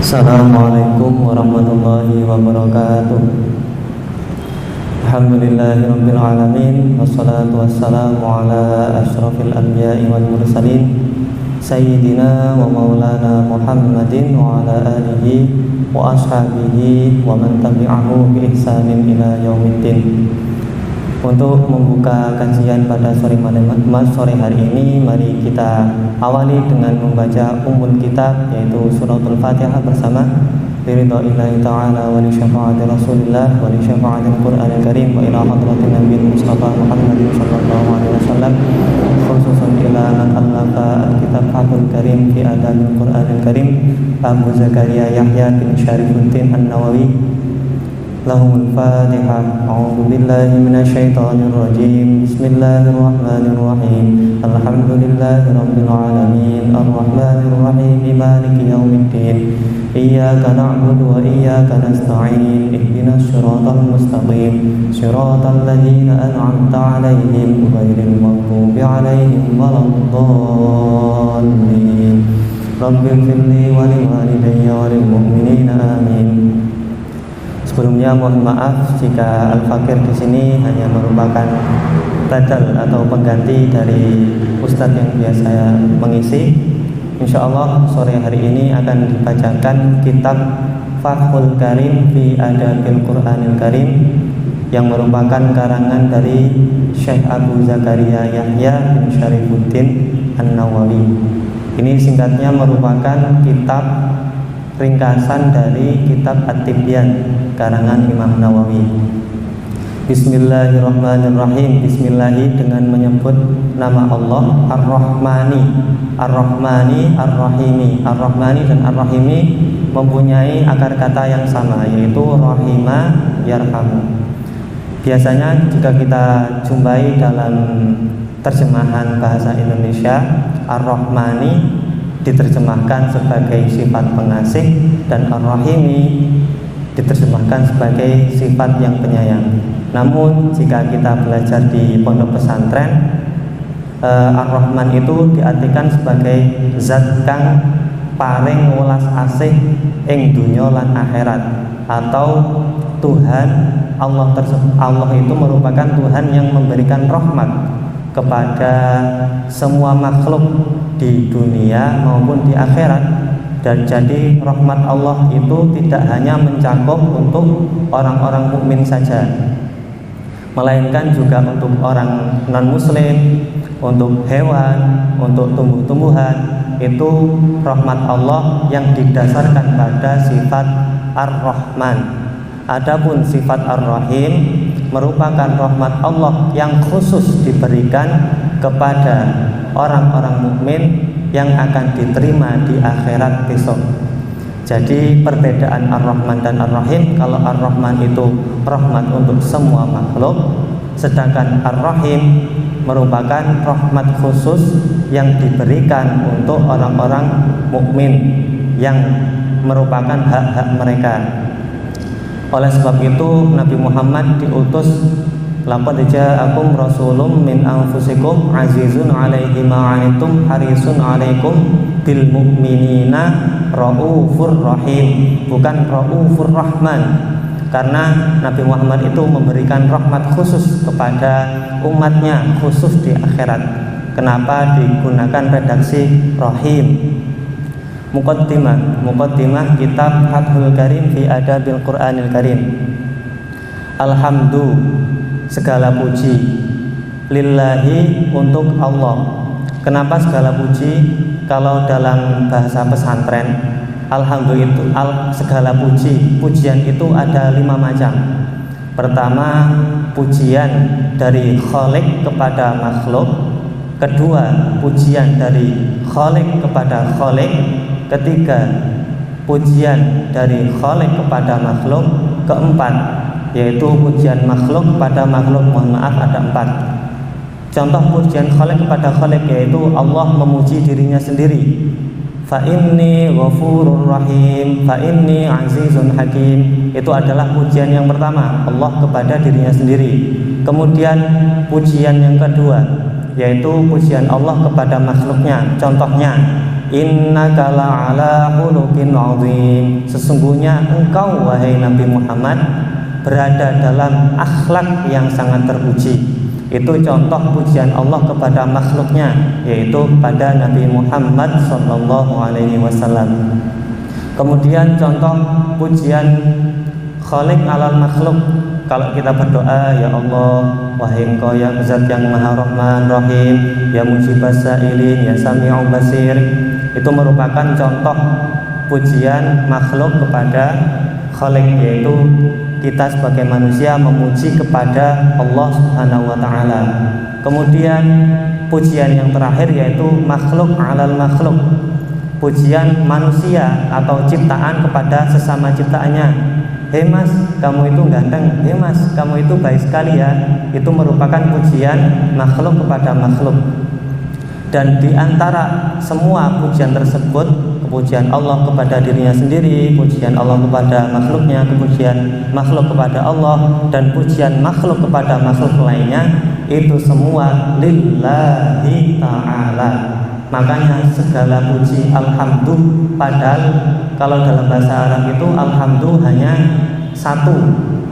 Assalamualaikum warahmatullahi wabarakatuh. Alhamdulillahirabbil alamin, wassalatu wassalamu ala asyrafil anbiya'i wal mursalin sayyidina wa maulana Muhammadin wa ala alihi wa ashabihi wa man tabi'ahu bi ihsanin ila yaumiddin. Untuk membuka kajian pada sore hari ini, mari kita awali dengan membaca ummul kitab, yaitu suratul Fatihah bersama biridha'illahi ta'ala wa li syafa'ati Rasulillah wa li syafa'atil Qur'anil Karim wa ila hadratin Nabiyil Mustafa Muhammadin sallallahu alaihi wasallam, khususan ila man allafa al-kitab Fathul Karim fi adabil Qur'anil Karim Abu Zakaria Yahya bin Syarifuddin An-Nawawi. Lahumul Fatihah. A'udzu billahi minasyaitonir rajim. Bismillahirrahmanirrahim. Alhamdulillahirabbil alamin. Arrahmanir rahim. Maliki yaumiddin. Iyyaka na'budu wa iyyaka nasta'in. Ihdinas siratal mustaqim. Siratal ladzina an'amta 'alaihim ghairil maghdubi 'alaihim waladdallin. Rabbighfirli wa liwalidayya wa lil mu'minina amin. Sebelumnya mohon maaf jika Al-Fakir di sini hanya merupakan badal atau pengganti dari Ustadz yang biasa mengisi. Insya Allah sore hari ini akan dibacakan kitab Fathul Karim fi Adabil Qur'anil Karim yang merupakan karangan dari Syekh Abu Zakaria Yahya bin Syarifuddin An-Nawawi. Ini singkatnya merupakan kitab ringkasan dari kitab At-Tibyan karangan Imam Nawawi. Bismillahirrahmanirrahim. Bismillahi dengan menyebut nama Allah. Ar-Rahmani, Ar-Rahmani, Ar-Rahimi. Ar-Rahmani dan Ar-Rahimi mempunyai akar kata yang sama, yaitu rahima yarhamu. Biasanya jika kita jumpai dalam terjemahan bahasa Indonesia, Ar-Rahmani diterjemahkan sebagai sifat pengasih dan Ar-Rahimi diterjemahkan sebagai sifat yang penyayang. Namun jika kita belajar di pondok pesantren, Ar-Rahman itu diartikan sebagai zat kang paring welas asih ing dunya lan akhirat, atau Tuhan Allah itu merupakan Tuhan yang memberikan rahmat kepada semua makhluk di dunia maupun di akhirat. Dan jadi rahmat Allah itu tidak hanya mencakup untuk orang-orang mukmin saja, melainkan juga untuk orang non-muslim, untuk hewan, untuk tumbuh-tumbuhan. Itu rahmat Allah yang didasarkan pada sifat Ar-Rahman. Adapun sifat Ar-Rahim merupakan rahmat Allah yang khusus diberikan kepada orang-orang mukmin yang akan diterima di akhirat besok. Jadi perbedaan Ar-Rahman dan Ar-Rahim, kalau Ar-Rahman itu rahmat untuk semua makhluk, sedangkan Ar-Rahim merupakan rahmat khusus yang diberikan untuk orang-orang mukmin yang merupakan hak-hak mereka. Oleh sebab itu Nabi Muhammad diutus, laqad ja'akum rasulun min anfusikum azizun 'alaihi ma 'anittum harisun 'alaikum bil mu'minina raufur rahim, bukan raufur rahman, karena Nabi Muhammad itu memberikan rahmat khusus kepada umatnya, khusus di akhirat. Kenapa digunakan redaksi rahim? Muqaddimah kitab Fathul Karim fi Adabil Qur'anil Karim. Alhamdu, segala puji, lillahi, untuk Allah. Kenapa segala puji? Kalau dalam bahasa pesantren, alhamdulillah, segala pujian itu ada 5 macam. Pertama, pujian dari Khalik kepada makhluk. Kedua, pujian dari Khalik kepada Khalik. Ketiga, pujian dari Khalik kepada makhluk. Keempat, yaitu pujian makhluk pada makhluk. Mohon maaf, ada 4. Contoh pujian Khalik kepada Khalik yaitu Allah memuji dirinya sendiri. Fa inni ghafurur rahim, fa inni azizun hakim. Itu adalah pujian yang pertama, Allah kepada dirinya sendiri. Kemudian pujian yang kedua yaitu pujian Allah kepada makhluknya. Contohnya, innaka la'ala khuluqin 'adzim. Sesungguhnya engkau wahai Nabi Muhammad berada dalam akhlak yang sangat terpuji. Itu contoh pujian Allah kepada makhluknya, yaitu pada Nabi Muhammad SAW. Kemudian contoh pujian Khaliq alal makhluk. Kalau kita berdoa, ya Allah, wahai engkau yang zat yang maha rahman rahim, ya mujibas sa'ilin, ya sami'u basir, itu merupakan contoh pujian makhluk kepada Khaliq, yaitu kita sebagai manusia memuji kepada Allah Subhanahu wa taala. Kemudian pujian yang terakhir yaitu makhluk alal makhluk. Pujian manusia atau ciptaan kepada sesama ciptaannya. Hei mas, kamu itu ganteng. Hei mas, kamu itu baik sekali ya. Itu merupakan pujian makhluk kepada makhluk. Dan di antara semua pujian tersebut, pujian Allah kepada dirinya sendiri, pujian Allah kepada makhluknya, pujian makhluk kepada Allah, dan pujian makhluk kepada makhluk lainnya, itu semua lillahi ta'ala. Makanya segala puji alhamdulillah, padahal kalau dalam bahasa Arab itu alhamdulillah hanya satu,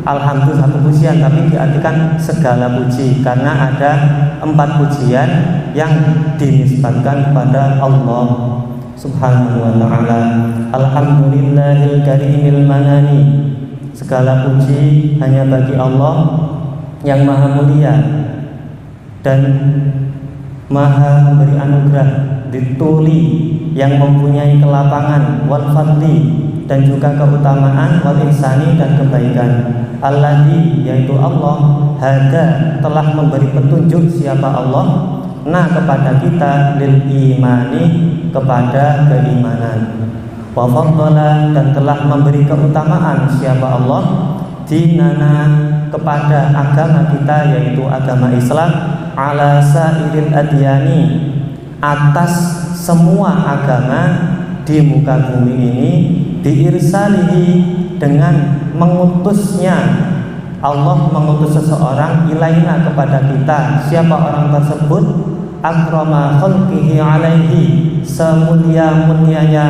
alhamdulillah satu pujian, tapi diartikan segala puji karena ada 4 pujian yang dinisbatkan kepada Allah Subhanahu wa ta'ala. Alhamdulillahil karimil manani. Segala puji hanya bagi Allah yang maha mulia dan maha memberi anugerah, dituli, yang mempunyai kelapangan, wal fadli, dan juga keutamaan, wal ihsani, dan kebaikan. Alladzi, yaitu Allah, hada, telah memberi petunjuk. Siapa Allah? Nah, kepada kita, lil imani, kepada keimanan. Wa faddala, dan telah memberi keutamaan. Siapa Allah? Dinana, kepada agama kita, yaitu agama Islam, ala sa'iril adyani, atas semua agama di muka bumi ini, diirsalihi, dengan mengutusnya. Allah mengutus seseorang ilaina, kepada kita. Siapa orang tersebut? Akrama khalqihi alaihi, semulia-mulianya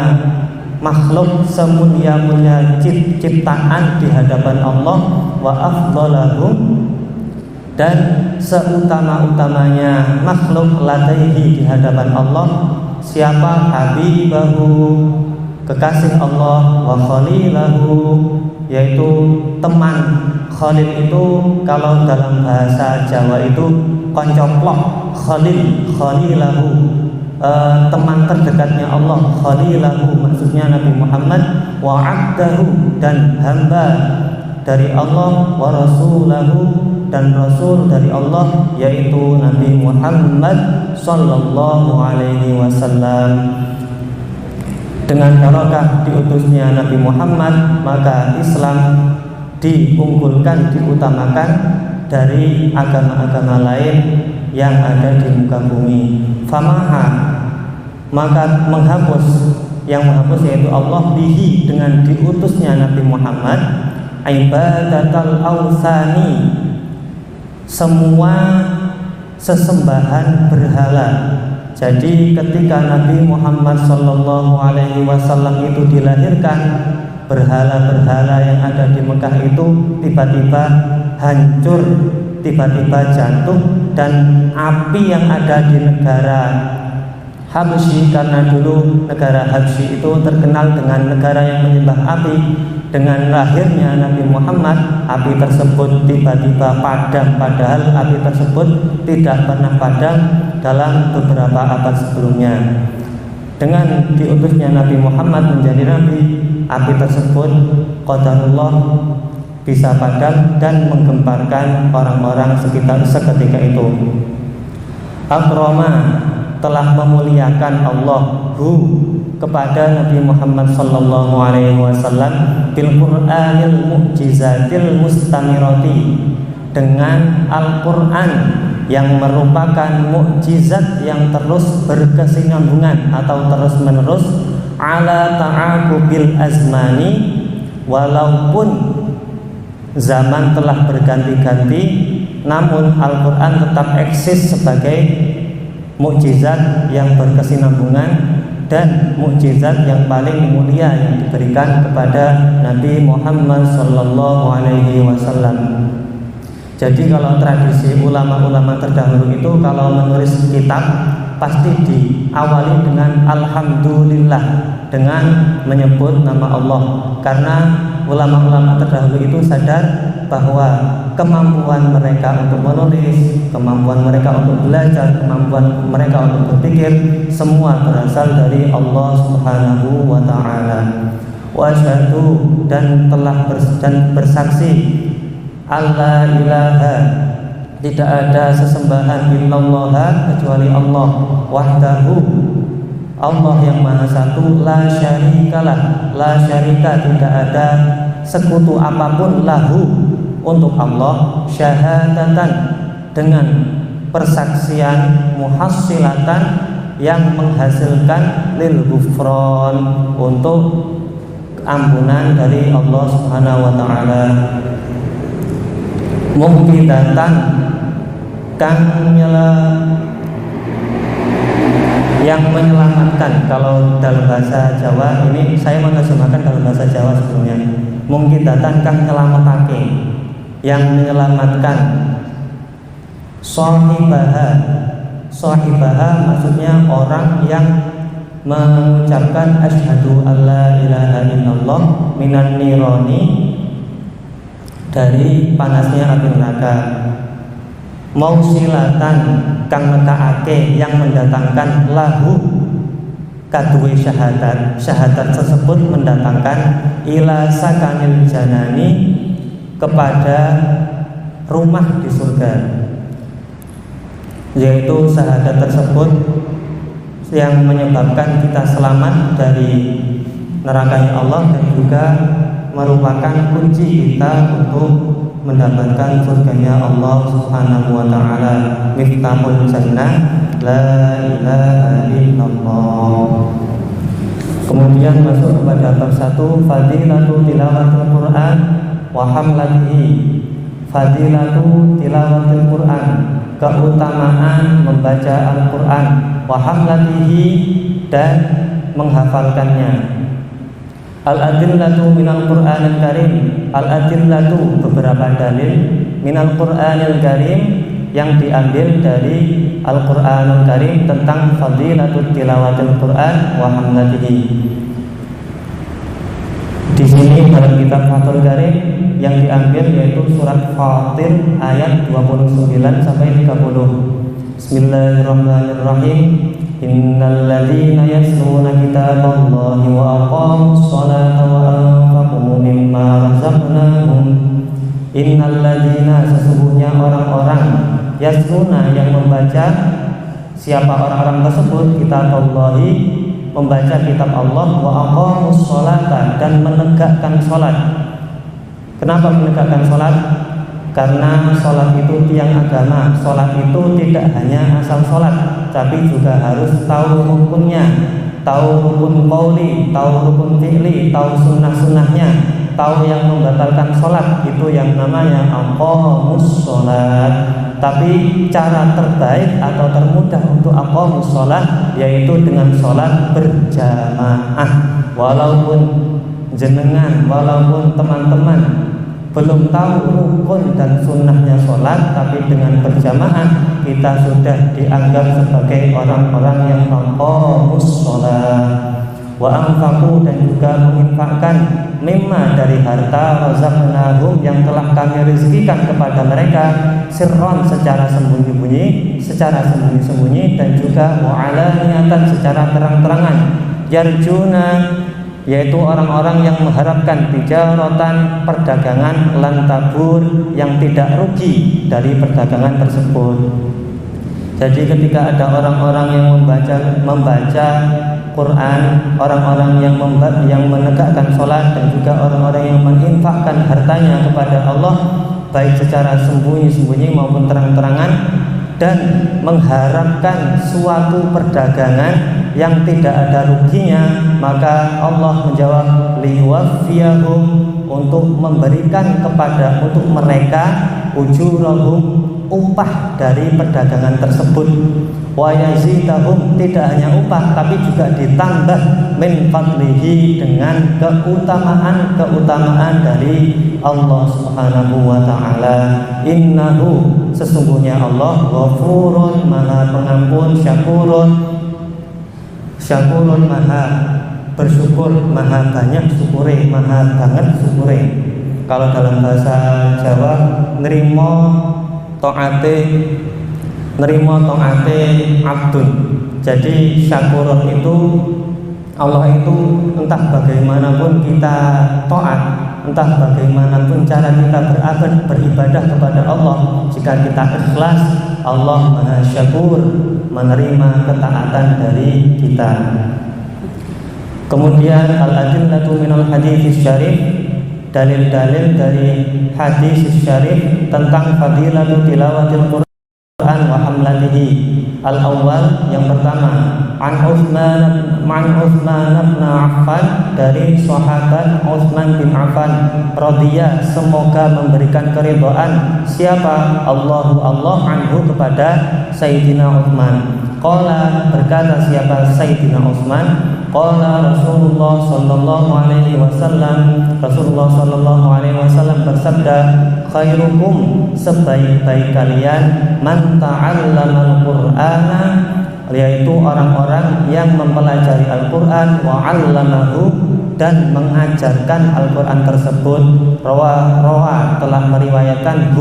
makhluk, semulia-mulia ciptaan di hadapan Allah. Wa afdalahum, dan seutama-utamanya makhluk ladaihi, di hadapan Allah. Siapa? Habibahu, kekasih Allah. Wa khalilahu, yaitu teman. Khalil itu kalau dalam bahasa Jawa itu koncoplok. Khalil, khalilahu, teman terdekatnya Allah. Khalilahu maksudnya Nabi Muhammad. Wa abdahu, dan hamba dari Allah. Wa rasulahu, dan rasul dari Allah, yaitu Nabi Muhammad sallallahu alaihi wasallam. Dengan barokah diutusnya Nabi Muhammad, maka Islam diunggulkan, diutamakan dari agama-agama lain yang ada di muka bumi. Famaha, maka menghapus, yang menghapus yaitu Allah, bihi, dengan diutusnya Nabi Muhammad, ibadatal awsani, semua sesembahan berhala. Jadi ketika Nabi Muhammad sallallahu alaihi wasallam itu dilahirkan, berhala-berhala yang ada di Mekah itu tiba-tiba hancur, tiba-tiba jatuh, dan api yang ada di negara Habsyi, karena dulu negara Habsyi itu terkenal dengan negara yang menyembah api. Dengan lahirnya Nabi Muhammad, api tersebut tiba-tiba padam, padahal api tersebut tidak pernah padam dalam beberapa abad sebelumnya. Dengan diutusnya Nabi Muhammad menjadi nabi, api tersebut qadarullah bisa padam dan menggemparkan orang-orang sekitar seketika itu. Akrama, telah memuliakan Allah kepada Nabi Muhammad sallallahu alaihi wasallam bil Qur'anil mu'jizatil mustamirati, dengan Al-Qur'an yang merupakan mukjizat yang terus berkesinambungan atau terus menerus, ala ta'aqubil azmani, walaupun zaman telah berganti-ganti, namun Al-Qur'an tetap eksis sebagai mukjizat yang berkesinambungan dan mukjizat yang paling mulia yang diberikan kepada Nabi Muhammad sallallahu alaihi wasallam. Jadi kalau tradisi ulama-ulama terdahulu itu kalau menulis kitab pasti diawali dengan alhamdulillah, dengan menyebut nama Allah, karena ulama-ulama terdahulu itu sadar bahwa kemampuan mereka untuk menulis, kemampuan mereka untuk belajar, kemampuan mereka untuk berpikir semua berasal dari Allah Subhanahu wa taala. Wa asyhadu, dan telah bersaksi alla ilaha, tidak ada sesembahan illallah kecuali Allah wahdahu, Allah yang maha satu, la syarikalah, la syarika, tidak ada sekutu apapun, lahu, untuk Allah, syahadatan, dengan persaksian, muhassilatan, yang menghasilkan lil ghufran, untuk ampunan dari Allah Subhanahu wa taala. Mungkidatan, kang yang menyelamatkan. Kalau dalam bahasa Jawa, ini saya menerjemahkan dalam bahasa Jawa sebelumnya. Mungkidatan kang nyelamatake, yang menyelamatkan. Sohibaha, sohibaha maksudnya orang yang mengucapkan asyhadu alla ilaha illallah minan nirani, dari panasnya api neraka. Mausilatan, kang nekake, yang mendatangkan lahu kaduwe syahadat, syahadat tersebut mendatangkan ila sakanil janani, kepada rumah di surga, yaitu syahadat tersebut yang menyebabkan kita selamat dari nerakanya Allah, dan juga merupakan kunci kita untuk mendapatkan surganya Allah Subhanahu wa taala. Miftahul jannah la ilaha illallah. Kemudian masuk kepada bab 1, fadilatu tilawatul Quran wa hamlatihi. Fadilatu tilawatul Quran, keutamaan membaca Al-Qur'an, wa hamlatihi, dan menghafalkannya. Al-adillatu minal Qur'anil Karim, al-adillatu beberapa dalil, minal Qur'anil Karim, yang diambil dari Al-Qur'anul Karim tentang fadilatul tilawatil Qur'an wa hamlatihi. Di sini dalam kitab Fathul Karim yang diambil yaitu surat Fatir ayat 29 sampai 30. Bismillahirrahmanirrahim. Innal ladzina yatluna kitaballahi wa aqamus sholata wa anfaqu mimma razaqnahum. Innal ladzina, sesungguhnya orang-orang, yatluna, yang membaca. Siapa orang-orang tersebut? Kitaballahi, membaca kitab Allah, wa aqamus sholata, dan menegakkan sholat. Kenapa menegakkan sholat? Karena sholat itu tiang agama. Sholat itu tidak hanya asal sholat, tapi juga harus tahu hukumnya, tahu hukum qauli, tahu hukum fi'li, tahu sunnah-sunnahnya, tahu yang membatalkan sholat. Itu yang namanya aqamus sholat. Tapi cara terbaik atau termudah untuk aqamus sholat yaitu dengan sholat berjamaah. Walaupun jenengan, walaupun teman-teman belum tahu rukun dan sunnahnya sholat, tapi dengan berjamaah kita sudah dianggap sebagai orang-orang yang aqamus sholat. Wa anfaqu, dan juga menginfakkan mimma, dari harta, razaqnahum, yang telah kami rezekikan kepada mereka, sirron, secara sembunyi-sembunyi, dan juga mu'alaniyatan, secara terang-terangan. Yarjuna, yaitu orang-orang yang mengharapkan tijaratan, perdagangan, lan tabur, yang tidak rugi dari perdagangan tersebut. Jadi ketika ada orang-orang yang membaca Quran, orang-orang yang menegakkan sholat, dan juga orang-orang yang menginfakkan hartanya kepada Allah, baik secara sembunyi-sembunyi maupun terang-terangan, dan mengharapkan suatu perdagangan yang tidak ada ruginya, maka Allah menjawab liwafiyahum, untuk memberikan untuk mereka ujurahum, upah dari perdagangan tersebut. Wa yazidahum, tidak hanya upah tapi juga ditambah min fadlihi, dengan keutamaan dari Allah Subhanahu wa taala. Innahu, sesungguhnya Allah ghafurun, maha pengampun, syakurun maha bersyukur, maha banyak syukure, maha banget syukure. Kalau dalam bahasa Jawa, nerimo taate abdun. Jadi syakurun itu, Allah itu entah bagaimanapun kita taat, entah bagaimanapun cara kita beribadah kepada Allah, jika kita ikhlas, Allah maha syakur, menerima ketaatan dari kita. Kemudian al-adillatu minal hadits syarif, dalil-dalil dari hadis syarif tentang fadilatu tilawatil Quran wa hamlatihi. Al-awwal, yang pertama, an Utsman bin Affan, dari sahabat Utsman bin Affan radhiyallahu, semoga memberikan keridhaan, siapa? Allah anhu, kepada Sayyidina Utsman. Qala, berkata siapa Sayyidina Utsman, qala Rasulullah sallallahu alaihi wasallam bersabda, khairukum, sebaik-baik kalian, man ta'allamal Qur'ana, yaitu orang-orang yang mempelajari Al-Qur'an, wa 'allamahu, dan mengajarkan Al-Qur'an tersebut. Rawa telah meriwayatkan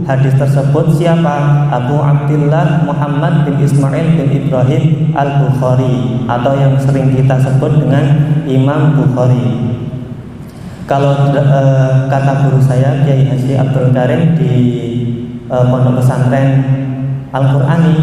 hadis tersebut siapa? Abu Abdullah Muhammad bin Ismail bin Ibrahim Al-Bukhari, atau yang sering kita sebut dengan Imam Bukhari. Kalau kata guru saya Kiai Haji Abdul Karim di Pondok Pesantren Al-Qur'ani,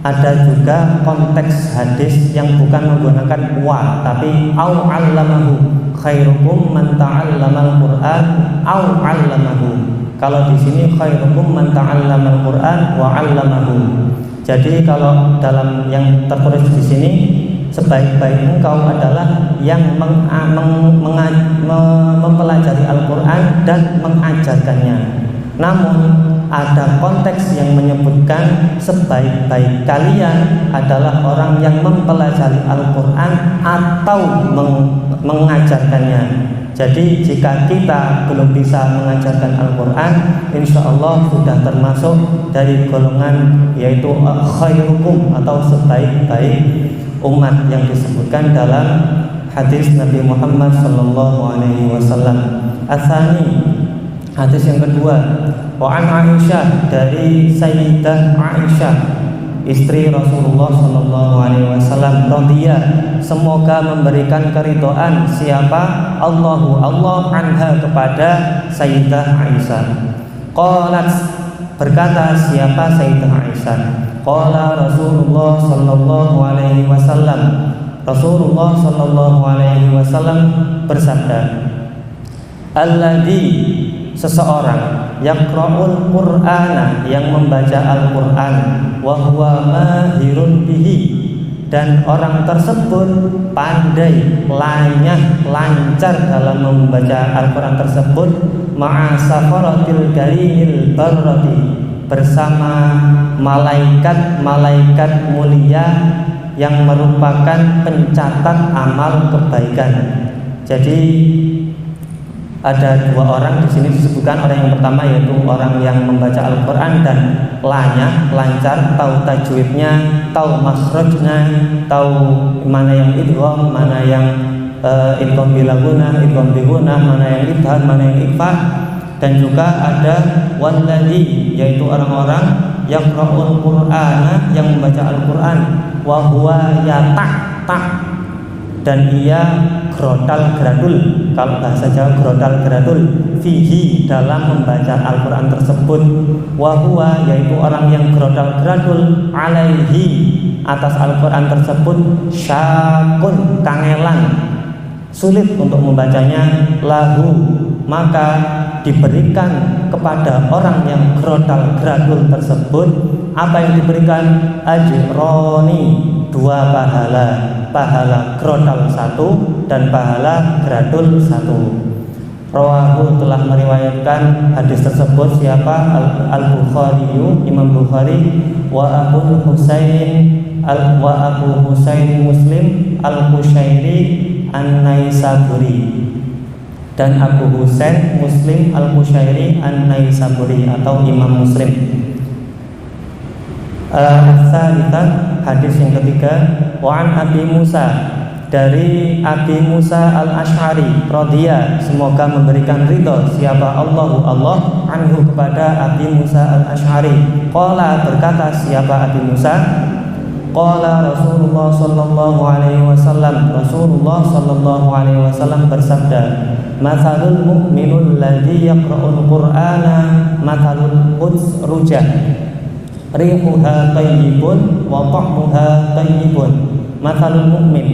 ada juga konteks hadis yang bukan menggunakan wa tapi au 'allamahu, khairukum man ta'allamal Qur'an au 'allamahu. Kalau di sini khairukum man ta'allamal Qur'an wa 'allamahu. Jadi kalau dalam yang tertulis di sini, sebaik-baik engkau adalah yang mempelajari Al-Quran dan mengajarkannya. Namun ada konteks yang menyebutkan sebaik-baik kalian adalah orang yang mempelajari Al-Quran atau mengajarkannya. Jadi jika kita belum bisa mengajarkan Al-Quran, insya Allah sudah termasuk dari golongan, yaitu khairukum, atau sebaik-baik umat yang disebutkan dalam hadis Nabi Muhammad SAW. Asani, hadis yang kedua, wa an Aisyah, dari Sayyidah Aisyah, istri Rasulullah SAW radhiyallahu, semoga memberikan keridhaan, siapa? Allah anha, kepada Sayyidah Aisyah. Qalat, berkata siapa Sayyidah Aisyah? Qala Rasulullah sallallahu alaihi wasallam, Rasulullah sallallahu alaihi wasallam bersabda, alladzi, seseorang, yaqra'ul Qur'ana, yang membaca Al-Qur'an, wa huwa mahirun bihi, dan orang tersebut pandai, lanyah, lancar dalam membaca Al-Qur'an tersebut, ma'a safaratil karimil barrati, bersama malaikat-malaikat mulia yang merupakan pencatat amal kebaikan. Jadi ada dua orang di sini disebutkan. Orang yang pertama yaitu orang yang membaca Al-Qur'an dan lanyah, lancar, tahu tajwidnya, tahu makhrajnya, tahu mana yang idgham, mana yang idgham bilaguna, idgham bihuna, mana yang ibham, mana yang ikhfa. Dan juga ada walladzi, yaitu orang-orang yang yaqra'ul Qur'ana, yang membaca Al-Qur'an, wa huwa yata', dan ia grotal gradul, kalau bahasa Jawa grotal gradul, fihi, dalam membaca Al-Qur'an tersebut, wa huwa, yaitu orang yang grotal gradul, alaihi, atas Al-Qur'an tersebut, syakun, kangelan, sulit untuk membacanya, lahu, maka diberikan kepada orang yang grotal gradul tersebut, apa yang diberikan? Ajroni, dua pahala, pahala grotal satu dan pahala gradul satu. Rawahu telah meriwayatkan hadis tersebut siapa? Al-Bukhari, Imam Bukhari, wa Abu Husain Muslim Al-Qushairi An-Naisaburi, dan Abu Husain Muslim Al-Qushairi An-Naisaburi atau Imam Muslim. Hadis yang ketiga, wa an Abi Musa, dari Abi Musa Al-Asy'ari radhiya, semoga memberikan ridho siapa Allah anhu kepada Abi Musa Al-Asy'ari. Qala, berkata siapa Abi Musa, qala Rasulullah sallallahu alaihi wasallam, Rasulullah sallallahu alaihi wasallam bersabda, mathalul mu'minul ladzi yaqra'ul qur'ana mathalul utsrujah rihuha tayyibun wa ta'muha tayyibun. Mathalul mu'min,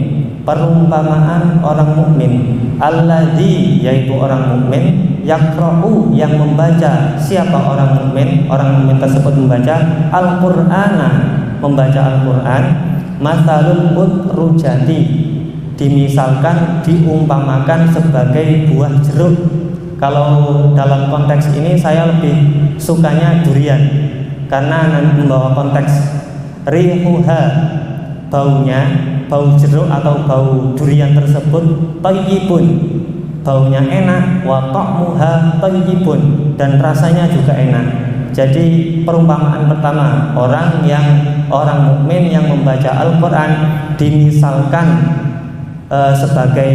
perumpamaan orang mukmin, alladzi, yaitu orang mukmin, yaqra'u, yang membaca. Siapa orang mukmin? Orang mukmin tersebut membaca Al-Qur'ana, membaca Al-Qur'an. Mathalul utrujati, dimisalkan, diumpamakan sebagai buah jeruk. Kalau dalam konteks ini saya lebih sukanya durian, karena membawa konteks rihuha, baunya, bau jeruk atau bau durian tersebut, thayyibun, baunya enak, wa ta'muha thayyibun, dan rasanya juga enak. Jadi perumpamaan pertama, orang mukmin yang membaca Al-Qur'an dimisalkan sebagai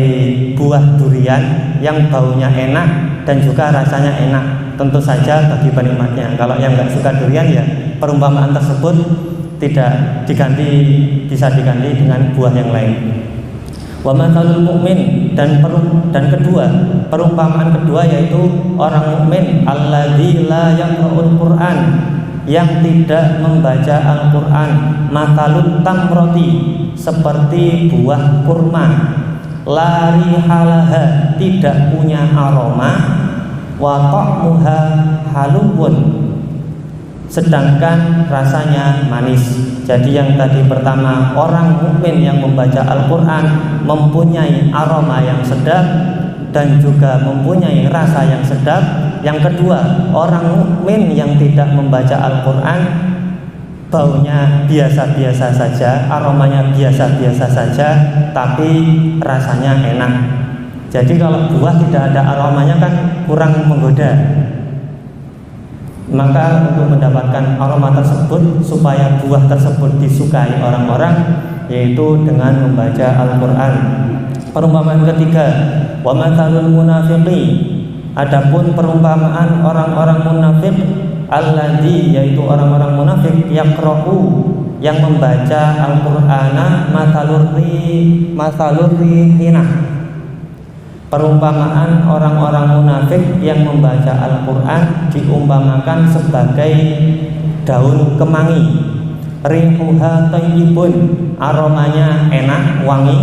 buah durian yang baunya enak dan juga rasanya enak. Tentu saja bagi penikmatnya. Kalau yang nggak suka durian, ya perumpamaan tersebut tidak bisa diganti dengan buah yang lain. Wa mathalul mu'min, dan kedua, perumpamaan kedua yaitu orang mukmin alladzi la yaqra'ul Qur'an, yang tidak membaca Al-Qur'an. Mathalul tamroti, seperti buah kurma, la rihalaha, tidak punya aroma, wa ta'muha halubun, sedangkan rasanya manis. Jadi yang tadi pertama, orang mukmin yang membaca Al-Qur'an mempunyai aroma yang sedap dan juga mempunyai rasa yang sedap. Yang kedua, orang mukmin yang tidak membaca Al-Qur'an baunya biasa-biasa saja, aromanya biasa-biasa saja, tapi rasanya enak. Jadi kalau buah tidak ada aromanya kan kurang menggoda. Maka untuk mendapatkan aroma tersebut, supaya buah tersebut disukai orang-orang, yaitu dengan membaca Al-Qur'an. Perumpamaan ketiga, wa mathalul munafiqi, adapun perumpamaan orang-orang munafik, alladzi, yaitu orang-orang munafik, yaqra'u, yang membaca Al-Qur'ana mathalur rihina, perumpamaan orang-orang munafik yang membaca Al-Qur'an diumpamakan sebagai daun kemangi. Rihuha thayyibun, aromanya enak, wangi,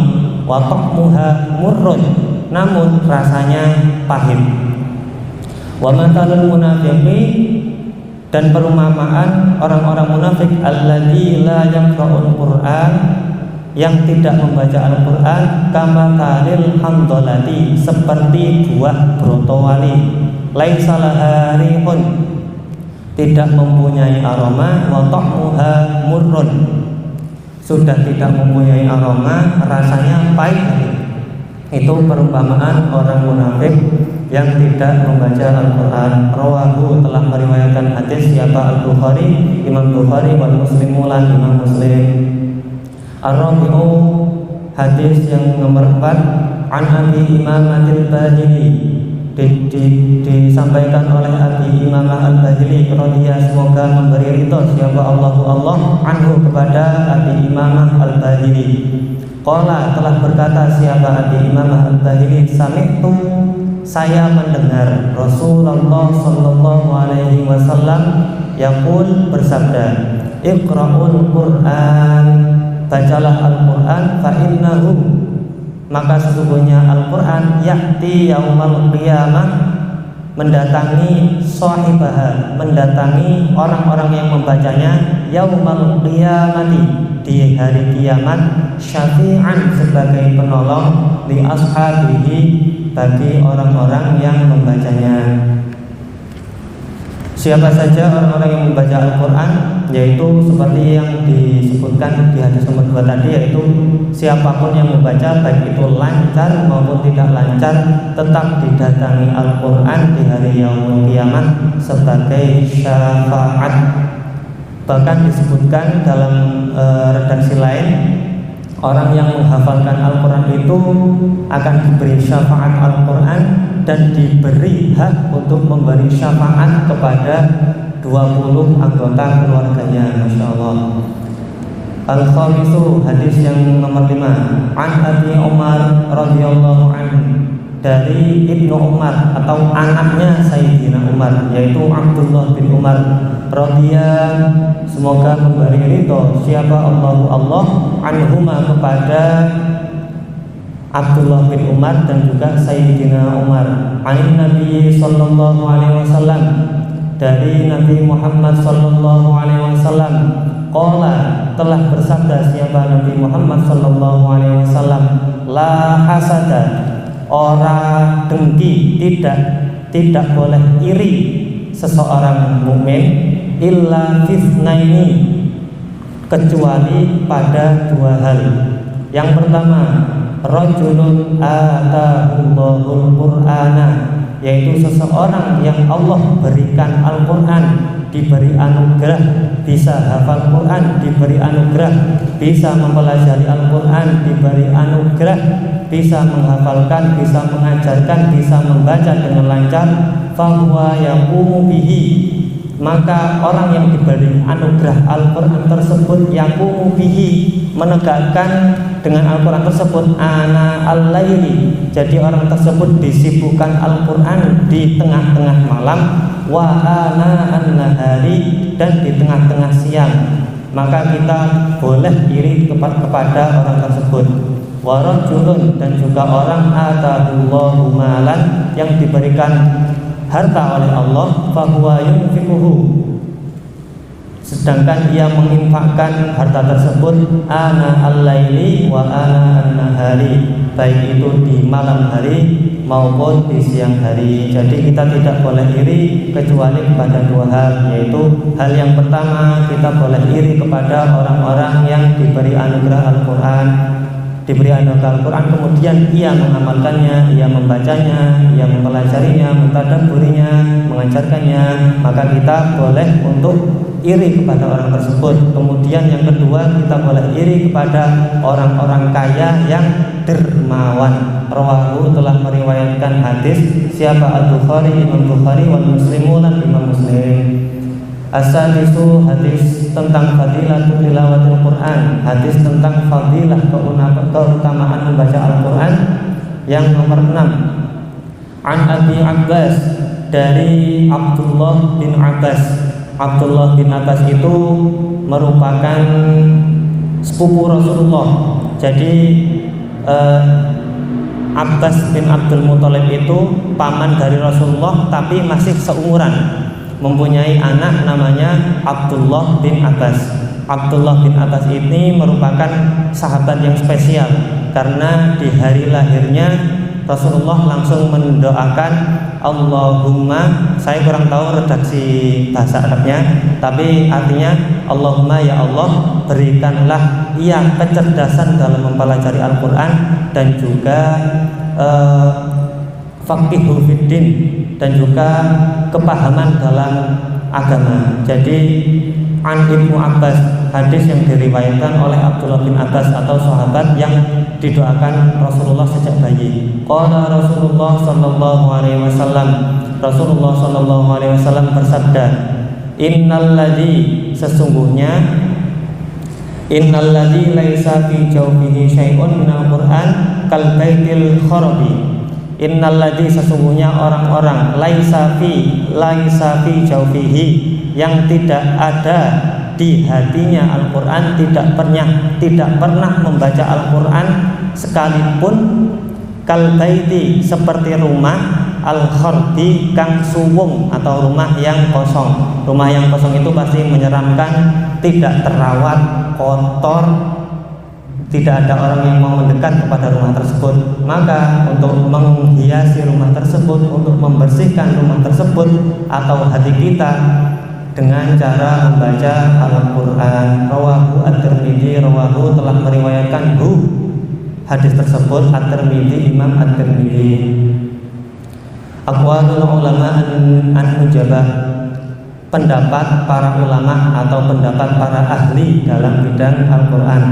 wa ta'muha murrun, namun rasanya pahit. Wa mathalul munafiqi, dan perumpamaan orang-orang munafik alladzi la yaqra'ul Qur'an, yang tidak membaca Al-Qur'an, kama kalil handolati, seperti buah brotowali, laisa laha rihun, tidak mempunyai aroma, wa ta'muha murrun, sudah tidak mempunyai aroma, rasanya pahit. Itu perumpamaan orang munafik yang tidak membaca Al-Qur'an. Rawahu, telah meriwayatkan hadis siapa? Al-Bukhari, Imam Bukhari, wal Muslimulan, Imam Muslim. Ar-Rabi'u, hadis yang nomor 4, an Abi Imamah Al-Bahili, disampaikan oleh Abi Imamah Al-Bahili radhiyallahu, semoga memberi ridho siapa Allah anhu kepada Abi Imamah Al-Bahili. Qala, telah berkata siapa Abi Imamah Al-Bahili, sami'tu, saya mendengar Rasulullah sallallahu alaihi wasallam yaqul, bersabda, iqra'ul Qur'an, bacalah Al-Qur'an, fa innahu, maka sesungguhnya Al-Qur'an, ya'ti yaumal qiyamah, mendatangi sahibaha, mendatangi orang-orang yang membacanya, yaumal qiyamati, di hari kiamat, syafi'an, sebagai penolong, li ashabihi, bagi orang-orang yang membacanya. Siapa saja orang-orang yang membaca Al-Quran, yaitu seperti yang disebutkan di hadis nomor 2 tadi, yaitu siapapun yang membaca, baik itu lancar maupun tidak lancar, tetap didatangi Al-Quran di hari yaumul kiamat sebagai syafaat. Bahkan disebutkan dalam redaksi lain, orang yang menghafalkan Al-Quran itu akan diberi syafaat Al-Quran dan diberi hak untuk memberi syafaat kepada 20 anggota keluarganya. Masya Allah. Al-Khamisu, hadis yang nomor 5, An Abi Umar radhiyallahu anhu, dari Ibnu Umar atau anaknya Sayyidina Umar, yaitu Abdullah bin Umar radhiyallahu, semoga memberi ridho siapa Allah anhuma, kepada Abdullah bin Umar dan juga Sayyidina Umar. An Nabi sallallahu alaihi wasallam, dari Nabi Muhammad sallallahu alaihi wasallam, qala, telah bersabda siapa Nabi Muhammad sallallahu alaihi wasallam, la hasada, orang dengki, tidak boleh iri seseorang mukmin, illa fitnaini, kecuali pada 2 hal. Yang pertama, rajulun atahullahu qur'ana, yaitu seseorang yang Allah berikan Al-Quran, diberi anugerah bisa hafal Quran, diberi anugerah bisa mempelajari Al-Quran, diberi anugerah bisa menghafalkan, bisa mengajarkan, bisa membaca dengan lancar, fahuwa yaqumu bihi, maka orang yang diberi anugerah Al-Quran tersebut yaqumu bihi, menegakkan dengan Al-Quran tersebut ana al-laili, jadi orang tersebut disibukkan Al-Quran di tengah-tengah malam, wa ana an-nahari, dan di tengah-tengah siang, maka kita boleh iri kepada orang tersebut. Wa rajulun, dan juga orang atahullahu malan, yang diberikan harta oleh Allah, fahuwa yunfiquhu, sedangkan ia menginfakkan harta tersebut ana al-laili wa ana an-nahari, baik itu di malam hari maupun di siang hari. Jadi kita tidak boleh iri kecuali pada 2 hal, yaitu hal yang pertama, kita boleh iri kepada orang-orang yang diberi anugerah Al-Quran, kemudian ia mengamalkannya, ia membacanya, ia mempelajarinya, mentadabburinya, mengajarkannya, maka kita boleh untuk iri kepada orang tersebut. Kemudian yang kedua, kita boleh iri kepada orang-orang kaya yang dermawan. Rawahu, telah meriwayatkan hadis siapa? Al-Bukhari, Imam Bukhari, wal Muslimun, dan Imam Muslim. As-sadisu, hadis tentang fadilatul tilawatil Quran, hadis tentang fadilah keutamaan membaca Al-Quran. Yang nomor 6, An Abi Abbas, dari Abdullah bin Abbas. Abdullah bin Abbas itu merupakan sepupu Rasulullah. Jadi Abbas bin Abdul Muthalib itu paman dari Rasulullah, tapi masih seumuran, mempunyai anak namanya Abdullah bin Abbas. Abdullah bin Abbas ini merupakan sahabat yang spesial, karena di hari lahirnya Rasulullah langsung mendoakan Allahumma, saya kurang tahu redaksi bahasa Arabnya, tapi artinya Allahumma, ya Allah, berikanlah ia kecerdasan dalam mempelajari Al-Quran, dan juga faqihul fiddin, dan juga kepahaman dalam agama. Jadi An Ibnu Abbas, hadis yang diriwayatkan oleh Abdullah bin Abbas atau sahabat yang didoakan Rasulullah sejak bayi. Qala Rasulullah sallallahu alaihi wasallam, Rasulullah sallallahu alaihi wasallam bersabda, innalladzi, sesungguhnya, innalladzi laisa fi jawfihi syai'un minal Qur'an kal baitil kharabi. Innalladzi, sesungguhnya orang-orang, laisa fi jawfihi, yang tidak ada di hatinya Al-Quran, tidak pernah membaca Al-Quran sekalipun, kal baiti, seperti rumah, al-kharbi, kang suwung, atau rumah yang kosong. Rumah yang kosong itu pasti menyeramkan, tidak terawat, kotor, tidak ada orang yang mau mendekat kepada rumah tersebut. Maka untuk menghiasi rumah tersebut, untuk membersihkan rumah tersebut atau hati kita, dengan cara membaca Al-Quran. Rawahu At-Tirmidzi, rawahu telah meriwayatkan hadis tersebut At-Tirmidzi, Imam At-Tirmidzi. Aqwalul ulama an mujabah, pendapat para ulama atau pendapat para ahli dalam bidang Al-Quran.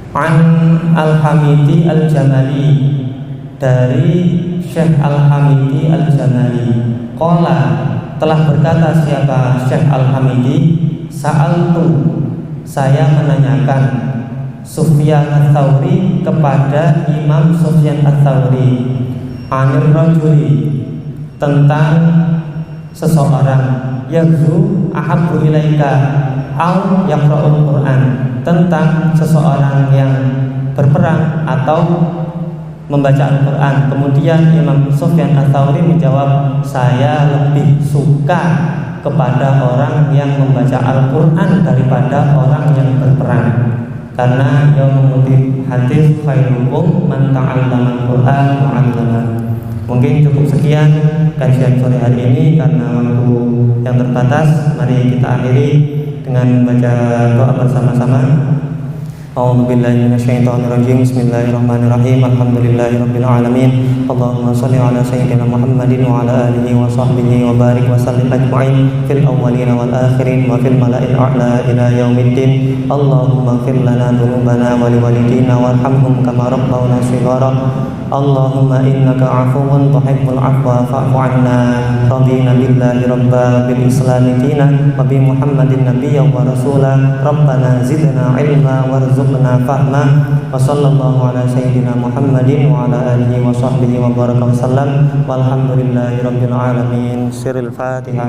An Al-Hamidi Al-Jamali, dari Syekh Al-Hamidi Al-Jamali, qala, telah berkata siapa Syekh Al-Hamidi, sa'altu, saya menanyakan Sufyan Ats-Tsauri kepada Imam Sufyan Ats-Tsauri, anir rajuli, tentang seseorang, yaghzu ahabbu ilaika au yaqra'ul Qur'an, tentang seseorang yang berperang atau membaca Al-Quran. Kemudian Imam Sufyan Ats-Tsauri menjawab, saya lebih suka kepada orang yang membaca Al-Quran daripada orang yang berperang, karena yang mengutip hadis khairukum man ta'allama Al-Quran wa 'allama. Mungkin cukup sekian kajian sore hari ini karena waktu yang terbatas. Mari kita akhiri dengan baca doa bersama-sama. A'udzubillahi minasyaitonirrajim. Bismillahirrahmanirrahim. Alhamdulillahirabbil alamin. Allahumma shalli ala sayyidina Muhammadin wa ala alihi wa sahbihi wa barik wa sallim ajma'in fil awwalin wal akhirin wa fil mala'il a'la ila yaumiddin. Allahumma ighfir lana dhunubana wa liwalidina warhamhum kama rabbawna shighara. Allahumma innaka afuwun tuhibbul afwa fa'fu 'anna. Radina billahi rabba, bil islami dinan, wa bi Muhammadin nabiyyan wa rasula. Rabbana zidna ilma warzuqna fahma. Wa sallallahu ala sayyidina Muhammadin wa ala alihi wa sahbihi wa baraka wa sallam. Walhamdulillahi rabbil alamin. Siril Fatihah.